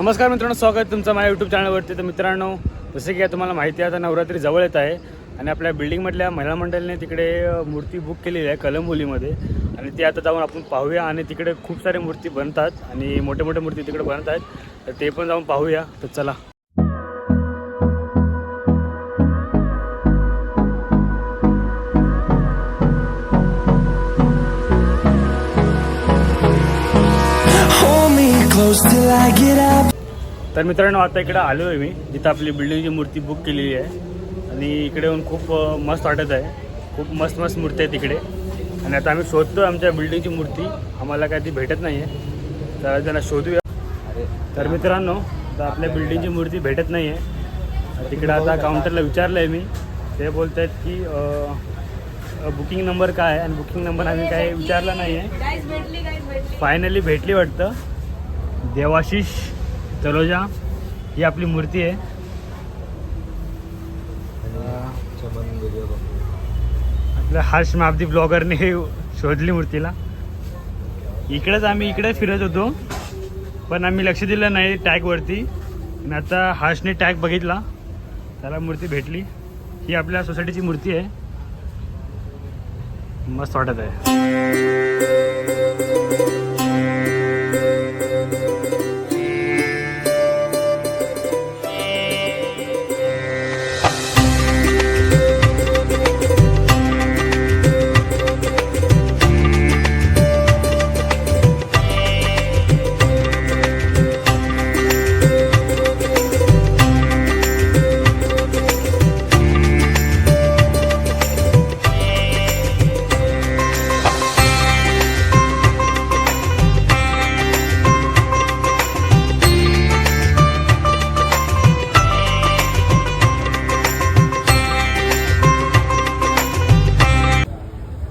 नमस्कार मित्रांनो, स्वागत आहे तुमचं माझ्या यूट्यूब चॅनलवरती. तर मित्रांनो, जसे की तुम्हाला माहिती आहे, आता नवरात्री जवळ येत आहे आणि आपल्या बिल्डिंगमधल्या महिला मंडळाने तिकडे मूर्ती बुक केलेली आहे कलंबोलीमध्ये. आणि ती आता जाऊन आपण पाहूया. आणि तिकडे खूप सारे मूर्ती बनतात आणि मोठे मोठे मूर्ती तिकडे बनत आहेत, तर ते पण जाऊन पाहूया. तर चला. तर मित्रांनो, आता इकडे आलो आहे मी, जिथं आपली बिल्डिंगची मूर्ती बुक केलेली आहे. आणि इकडे येऊन खूप मस्त वाटत आहे. खूप मस्त मस्त मूर्ती आहेत तिकडे. आणि आता आम्ही शोधतो आमच्या बिल्डिंगची मूर्ती, आम्हाला काय ती भेटत नाही आहे, तर त्यांना शोधूया. तर मित्रांनो, आता आपल्या बिल्डिंगची मूर्ती भेटत नाही आहे. तिकडे आता काउंटरला विचारलं आहे मी, ते बोलत आहेत की बुकिंग नंबर काय आहे, आणि बुकिंग नंबर आम्ही काय विचारला नाही आहे. फायनली भेटली वाटतं. देवाशिष तलोजा ही आपली मूर्ती आहे. आपल्या हर्ष माबदी ब्लॉगरने शोधली मूर्तीला. आम्ही फिरत होतो, पण आम्ही लक्ष दिलं नाही टॅगवरती. आणि आता हर्षने टॅग बघितला, त्याला मूर्ती भेटली. ही आपल्या सोसायटीची मूर्ती आहे. मस्त वाटत आहे.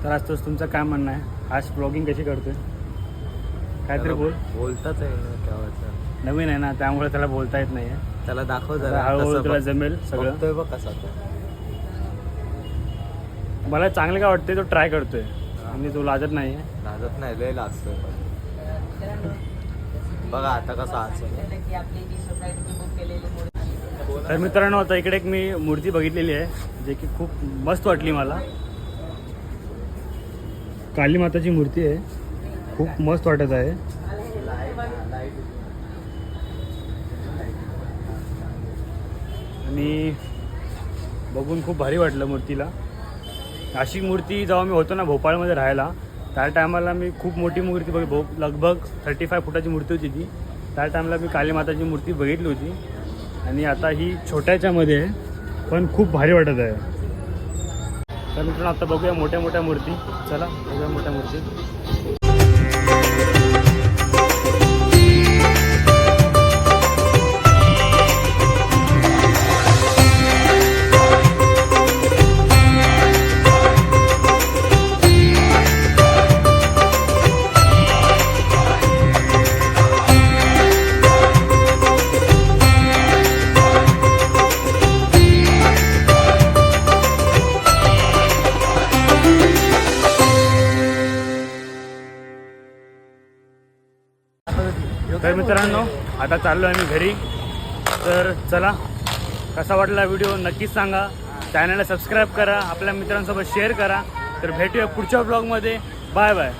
तर आज तोच तुमचं काय म्हणणं आहे? आज ब्लॉगिंग कशी करतोय? काहीतरी बोलताच आहे ना, केव्हाचं नवीन आहे ना, त्यामुळे त्याला बोलता येत नाही आहे. त्याला दाखव जरा, हळूहळू तुला जमेल सगळं. बघ कसा मला चांगलं काय वाटतंय, तो ट्राय करतोय आणि तो लाजत नाही आहे. लाजत नाही, लय लाजतोय. बघा आता कसा आज. तर मित्रांनो, आता इकडे एक मी मूर्ती बघितलेली आहे, जे की खूप मस्त वाटली मला. काली माताची मूर्ती आहे, खूप मस्त वाटत आहे. आणि बघून खूप भारी वाटलं मूर्तीला. अशी मूर्ती जेव्हा मी होतो ना भोपाळमध्ये राहायला, त्या टायमाला मी खूप मोठी मूर्ती लगभग 35 फुटाची मूर्ती होती ती. त्या टायमाला मी काली माताची मूर्ती बघितली होती. आणि आता ही छोट्याच्यामध्ये आहे, पण खूप भारी वाटत आहे. तर मित्रांनो, आता बघूया मोठ्या मोठ्या मूर्ती. चला बघूया मोठ्या मूर्ती. तर मित्रांनो, आता चाललो आहे मी घरी. तर चला, कसा वाटला व्हिडिओ नक्कीच सांगा. चॅनलला सबस्क्राईब करा, आपल्या मित्रांसोबत शेअर करा. तर भेटूया पुढच्या ब्लॉगमध्ये. Bye bye.